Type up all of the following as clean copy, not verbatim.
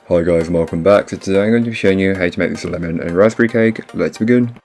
Hi guys and welcome back. So today I'm going to be showing you how to make this lemon and raspberry cake. Let's begin.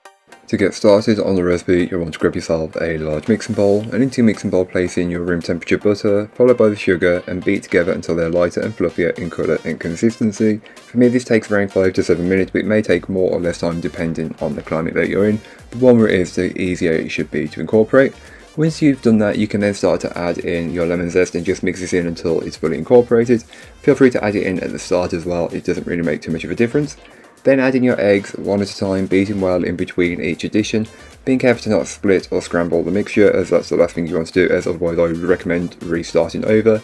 To get started on the recipe, you'll want to grab yourself a large mixing bowl, and into your mixing bowl place in your room temperature butter, followed by the sugar, and beat together until they're lighter and fluffier in colour and consistency. For me this takes around 5 to 7 minutes, but it may take more or less time depending on the climate that you're in. The warmer it is, the easier it should be to incorporate. Once you've done that, you can then start to add in your lemon zest and just mix this in until it's fully incorporated. Feel free to add it in at the start as well, it doesn't really make too much of a difference. Then add in your eggs one at a time, beating well in between each addition, being careful to not split or scramble the mixture, as that's the last thing you want to do, as otherwise I would recommend restarting over.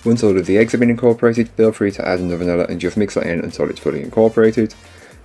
Once all of the eggs have been incorporated, feel free to add in the vanilla and just mix that in until it's fully incorporated.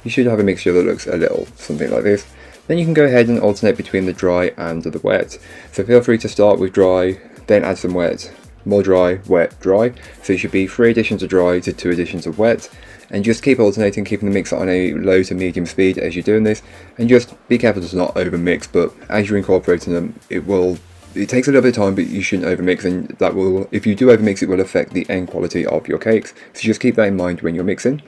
You should have a mixture that looks a little something like this. Then you can go ahead and alternate between the dry and the wet. So feel free to start with dry, then add some wet, more dry, wet, dry. So it should be 3 additions of dry to 2 additions of wet. And just keep alternating, keeping the mixer on a low to medium speed as you're doing this. And just be careful to not over mix, but as you're incorporating them, it takes a little bit of time, but you shouldn't over mix, and that will, if you do over mix, it will affect the end quality of your cakes. So just keep that in mind when you're mixing.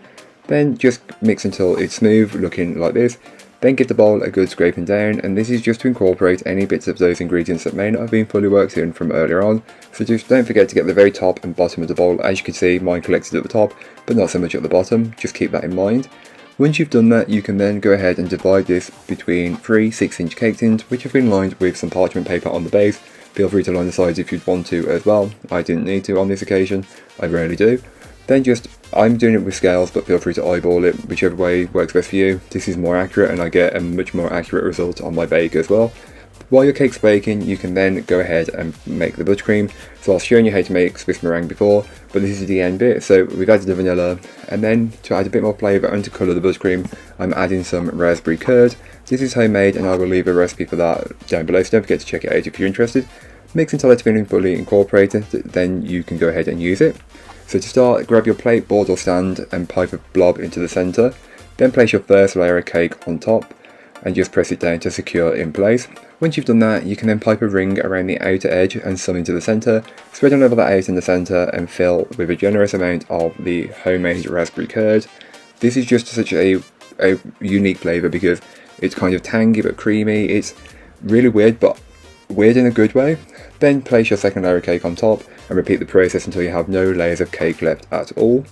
Then just mix until it's smooth, looking like this. Then give the bowl a good scraping down, and this is just to incorporate any bits of those ingredients that may not have been fully worked in from earlier on. So just don't forget to get the very top and bottom of the bowl. As you can see, mine collected at the top, but not so much at the bottom, just keep that in mind. Once you've done that, you can then go ahead and divide this between 3 6-inch cake tins, which have been lined with some parchment paper on the base. Feel free to line the sides if you'd want to as well. I didn't need to on this occasion, I rarely do. Then I'm doing it with scales, but feel free to eyeball it, whichever way works best for you. This is more accurate and I get a much more accurate result on my bake as well. While your cake's baking, you can then go ahead and make the buttercream. So I was showing you how to make Swiss meringue before, but this is the end bit. So we've added the vanilla, and then to add a bit more flavour and to colour the buttercream, I'm adding some raspberry curd. This is homemade and I will leave a recipe for that down below, so don't forget to check it out if you're interested. Mix until it's been fully incorporated, then you can go ahead and use it. So to start, grab your plate, board or stand and pipe a blob into the centre. Then place your first layer of cake on top and just press it down to secure in place. Once you've done that, you can then pipe a ring around the outer edge and some into the centre. Spread and level that out in the centre and fill with a generous amount of the homemade raspberry curd. This is just such a unique flavour because it's kind of tangy but creamy. It's really weird, but weird in a good way. Then place your second layer of cake on top and repeat the process until you have no layers of cake left at all.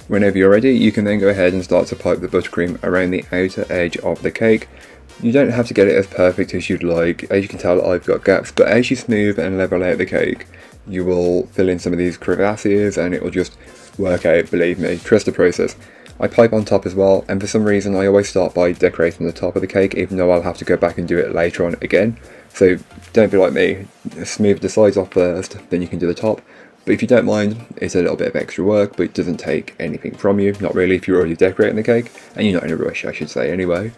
Whenever you're ready, you can then go ahead and start to pipe the buttercream around the outer edge of the cake. You don't have to get it as perfect as you'd like. As you can tell, I've got gaps, but as you smooth and level out the cake, you will fill in some of these crevasses and it will just work out, believe me, trust the process. I pipe on top as well, and for some reason I always start by decorating the top of the cake, even though I'll have to go back and do it later on again. So don't be like me, smooth the sides off first, then you can do the top. But if you don't mind, it's a little bit of extra work, but it doesn't take anything from you, not really if you're already decorating the cake, and you're not in a rush, I should say anyway.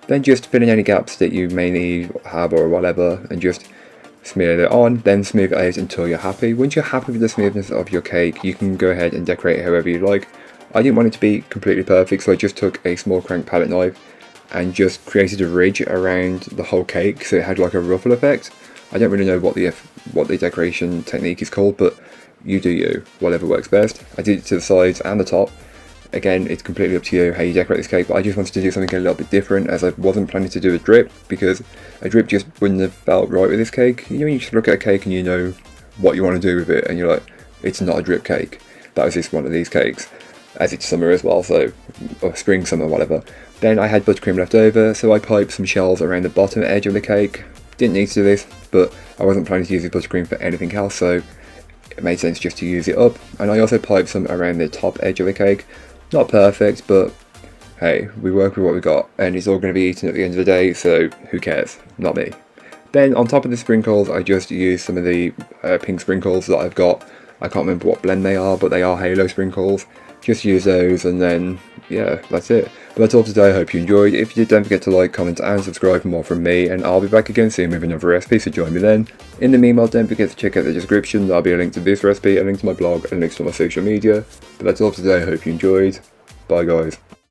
Then just fill in any gaps that you may need, have or whatever, and just smear it on, then smooth it out until you're happy. Once you're happy with the smoothness of your cake, you can go ahead and decorate it however you like. I didn't want it to be completely perfect, so I just took a small crank palette knife and just created a ridge around the whole cake so it had like a ruffle effect. I don't really know what the decoration technique is called, but you do you, whatever works best. I did it to the sides and the top. Again, it's completely up to you how you decorate this cake, but I just wanted to do something a little bit different, as I wasn't planning to do a drip, because a drip just wouldn't have felt right with this cake. You know, when you just look at a cake and you know what you want to do with it, and you're like, it's not a drip cake. That was just one of these cakes, as it's summer as well, so, or spring, summer, whatever. Then I had buttercream left over, so I piped some shells around the bottom edge of the cake. Didn't need to do this, but I wasn't planning to use the buttercream for anything else, so it made sense just to use it up. And I also piped some around the top edge of the cake. Not perfect, but hey, we work with what we got, and it's all going to be eaten at the end of the day, so who cares? Not me. Then on top of the sprinkles, I just used some of the pink sprinkles that I've got I can't remember what blend they are, but they are Halo sprinkles. Just use those, and then yeah, that's it. But that's all for today. I hope you enjoyed. If you did, don't forget to like, comment and subscribe for more from me, and I'll be back again soon with another recipe, so join me then. In the meanwhile, don't forget to check out the description. There'll be a link to this recipe, a link to my blog, and links to my social media. But that's all for today. I hope you enjoyed. Bye guys.